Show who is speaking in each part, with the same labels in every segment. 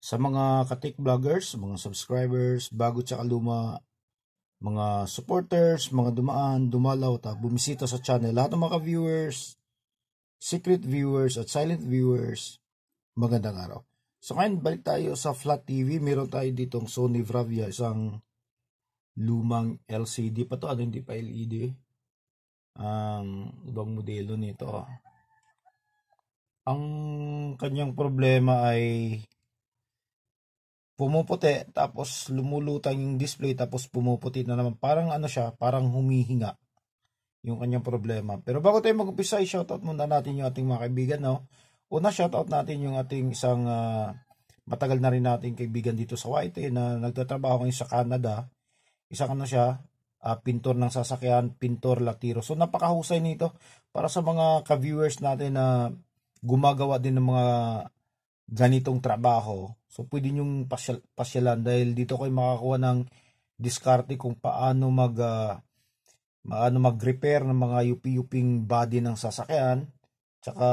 Speaker 1: Sa mga katik vloggers, mga subscribers, bago tsaka luma, mga supporters, mga dumaan, dumalaw, bumisita sa channel, lahat ng mga viewers, secret viewers at silent viewers, magandang araw. So ngayon, balik tayo sa Flat TV. Meron tayo ditong Sony Bravia, isang lumang LCD pa to, hindi pa LED. Ibang modelo nito. Ang kanyang problema ay pumuputi, tapos lumulutang yung display, tapos pumuputi na naman. Parang ano siya, parang humihinga yung kanyang problema. Pero bago tayo mag-umpisa, i-shoutout muna natin yung ating mga kaibigan, no? Una, shoutout natin yung ating isang matagal na rin nating kaibigan dito sa YT na nagtatrabaho ngayon sa Canada. Isang ano siya, pintor ng sasakyan, pintor latiro. So napakahusay nito para sa mga ka-viewers natin na gumagawa din ng mga ganitong trabaho. So pwede nyong pasyalan dahil dito kayo makakuha ng diskarte kung paano mag-repair ng mga yupi-yuping body ng sasakyan, tsaka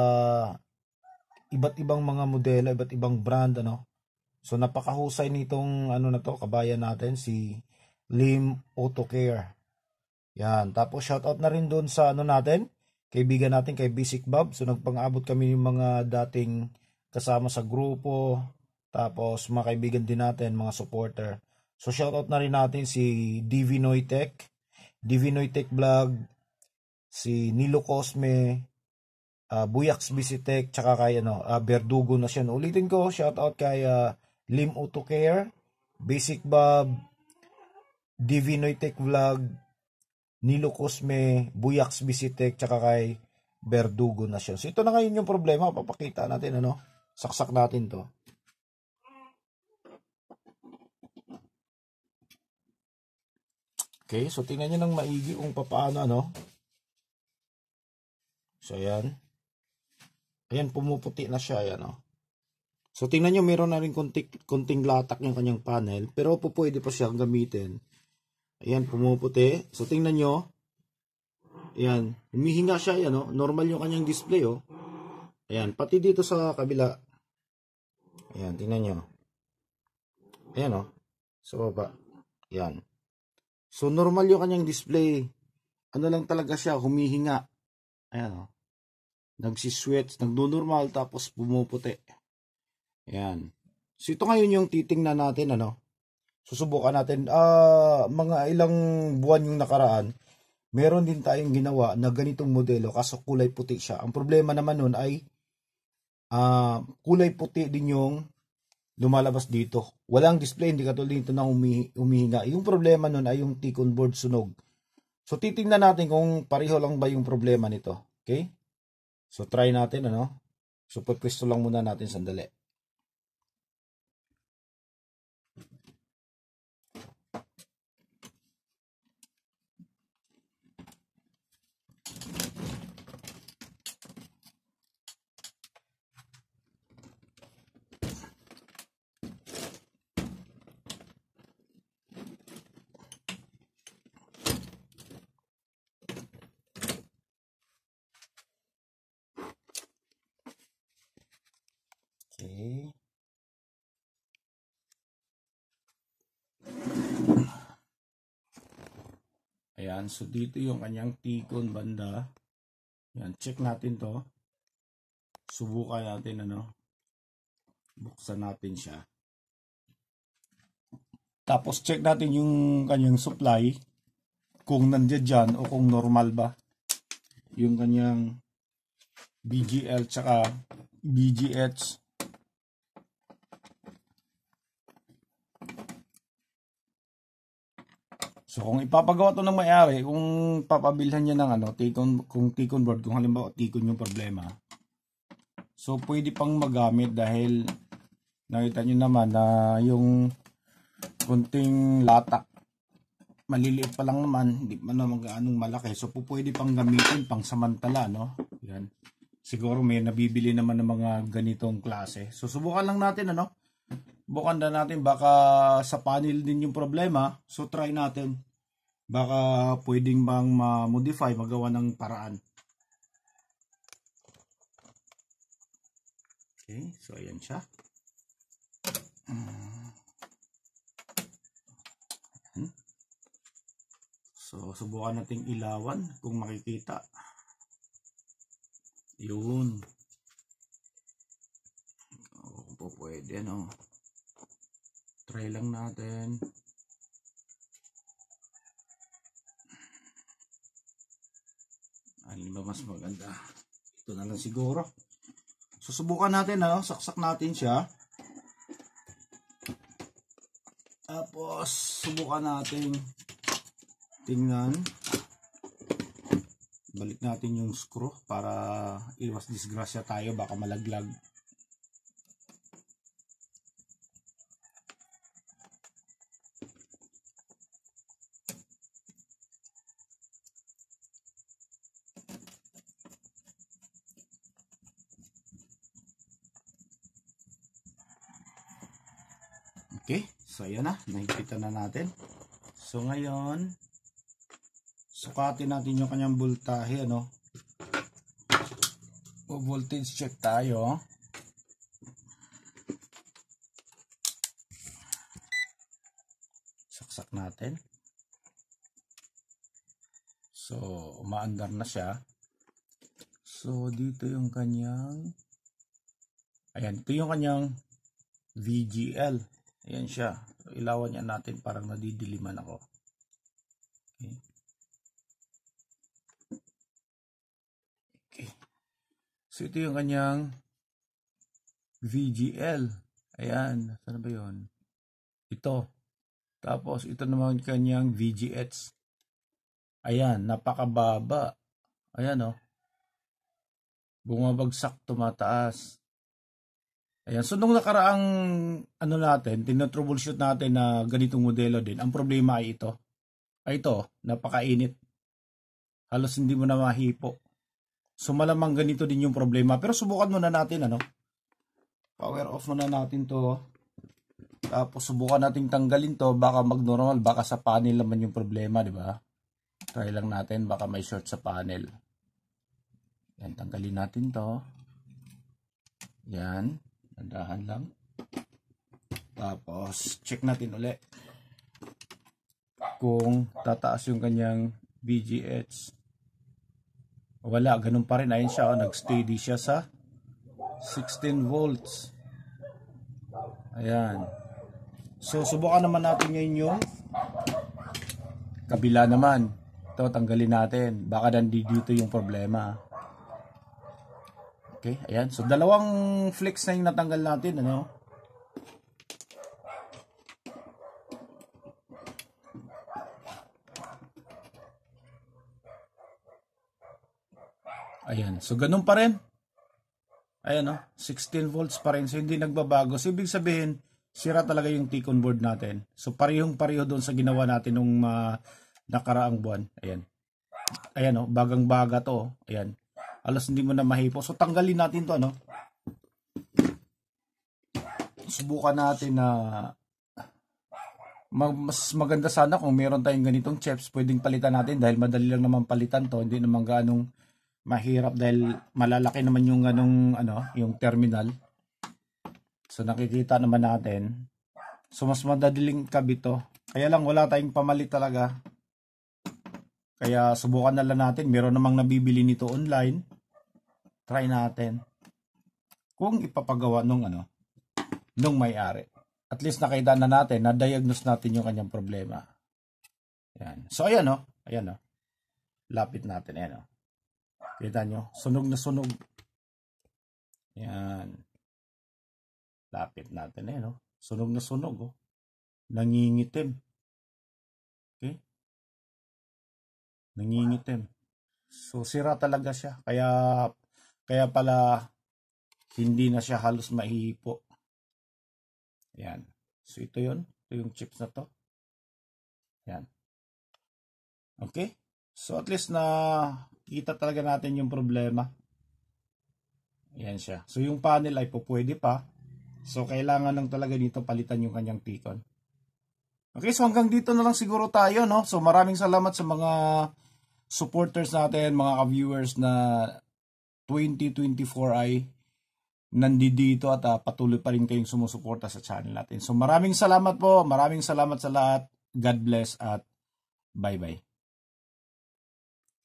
Speaker 1: iba't ibang mga modelo, iba't ibang brand, ano. So napakahusay nitong ano na to, kabayan natin si Lim Auto Care. Yan, tapos shoutout na rin doon sa ano natin, kaibigan natin kay Basic Bob. So nagpang-abot kami ng mga dating kasama sa grupo, tapos mga kaibigan din natin, mga supporter. So shoutout na rin natin si DV Noitech, DV Noitech Vlog, si Nilo Cosme, Buyax Bisitech, tsaka kay Verdugo na siya. Ulitin ko, shoutout kay Lim Auto Care, Basic Bob, DV Noitech Vlog, Nilo Cosme, Buyax Bisitech, tsaka kay Verdugo na siya. So ito na ngayon yung problema, papakita natin, saksak natin to. Okay, so tingnan nyo ng maigi kung paano, So ayan. Ayan, pumuputi na siya, ayan, So tingnan nyo, meron na rin konting latak yung kanyang panel, pero pwede pa siyang gamitin. Ayan, pumuputi. So tingnan nyo, ayan, humihinga siya, ayan, normal yung kanyang display, Ayan, pati dito sa kabila. Ayan, tingnan nyo. Ayan, sa baba. Ayan. So normal yung kanyang display. Ano lang talaga siya, humihinga. Ayan, nagsisweats, nagdo-normal, tapos pumuputi. Ayan. So ito ngayon yung titingnan natin, susubukan natin. Mga ilang buwan yung nakaraan, meron din tayong ginawa na ganitong modelo, kaso kulay puti siya. Ang problema naman nun ay kulay puti din yung lumalabas dito. Walang display, hindi katulad dito na humihinga. Yung problema nun ay yung T-con board sunog. So titingnan natin kung pareho lang ba yung problema nito. Okay? So try natin, So pwesto lang muna natin sandali. Okay. Ayan, so dito yung kanyang T-con banda. Ayan, check natin to. Subukan natin, buksan natin siya. Tapos check natin yung kanyang supply, kung nandiyan dyan o kung normal ba yung kanyang BGL tsaka BGH. So kung ipapagawa to ng may-ari, kung papabilhan niya ng kung T-con board, kung halimbawa T-con yung problema, so pwede pang magamit dahil nakita nyo naman na yung kunting latak, maliliit pa lang naman, hindi man naman gaanong malaki. So pwede pang gamitin pang samantala, Yan. Siguro may nabibili naman ng mga ganitong klase. So subukan lang natin, bukan na natin, baka sa panel din yung problema. So try natin, baka pwedeng bang ma-modify, magawa ng paraan. Okay, so ayan siya. So, subukan nating ilawan kung makikita. Yun. Kung po pwede, no? Try lang natin. Alin ba mas maganda? Ito na lang siguro. Susubukan natin, no? Saksak natin siya. Tapos, subukan natin tingnan. Balik natin yung screw para iwas disgrasya tayo, baka malaglag. Okay, so ayan na, nakikita na natin. So ngayon, sukatin natin yung kanyang voltahe, ano? O voltage check tayo. Saksak natin. So, umaandar na siya. So, dito yung kanyang, ayan, ito yung kanyang VGL. Ayan siya. So, ilawan niya natin, parang nadidiliman ako. Okay. Okay. So, ito yung kanyang VGL. Ayan. Saan ba yun? Ito. Tapos, ito naman kanyang VGH. Ayan. Napakababa. Ayan, oh. Bumabagsak, tumataas. Ayan. So, nung nakaraang ano natin, tinatroubleshoot natin na ganitong modelo din, ang problema ay ito. Ay ito, napakainit. Halos hindi mo na mahipo. So, malamang ganito din yung problema. Pero subukan muna natin, ano? Power off muna natin to. Tapos, subukan natin tanggalin to. Baka mag-normal. Baka sa panel naman yung problema, di ba? Try lang natin. Baka may short sa panel. Yan, tanggalin natin to. Yan. Nandahan lang. Tapos, check natin ulit kung tataas yung kanyang VGH. Wala, ganun pa rin. Ayun siya, nag-steady siya sa 16 volts. Ayan. So, subukan naman natin ngayon yung kabila naman. Ito, tanggalin natin. Baka nandito yung problema. Okay, ayan. So, dalawang flex na yung natanggal natin, ano? Ayan. So, ganun pa rin. Ayan, no? 16 volts pa rin. So, hindi nagbabago. So, ibig sabihin, sira talaga yung T-con board natin. So, parehong-pareho doon sa ginawa natin nung nakaraang buwan. Ayan. Ayan, no? Bagang-baga to. Ayan. Alas hindi mo na mahipo. So, tanggalin natin to, ano? Subukan natin na mas maganda sana kung meron tayong ganitong chips. Pwedeng palitan natin dahil madali lang naman palitan to. Hindi naman ganong mahirap dahil malalaki naman yung yung terminal. So, nakikita naman natin. So, mas madadaling kabit to. Kaya lang wala tayong pamalit talaga. Kaya subukan na lang natin. Meron namang nabibili nito online. Try natin. Kung ipapagawa nung may-ari. At least nakita na natin, na-diagnose natin yung kanyang problema. Yan. So ayan, oh. Ayan, oh. Lapit natin. Ayan, oh. Kita nyo? Sunog na sunog. Yan. Lapit natin. Ayan, oh. Sunog na sunog, oh. Nangingitim. Okay? Nangingitim. So, sira talaga siya. Kaya pala, hindi na siya halos mahihipo. Yan. So, ito yun. Ito yung chips na to. Yan. Okay? So, at least na kita talaga natin yung problema. Yan siya. So, yung panel ay pwede pa. So, kailangan lang talaga dito palitan yung kanyang T-con. Okay, so hanggang dito na lang siguro tayo, no? So, maraming salamat sa mga supporters natin, mga ka-viewers na 2024 ay nandito at patuloy pa rin kayong sumusuporta sa channel natin. So maraming salamat po, maraming salamat sa lahat. God bless at bye-bye.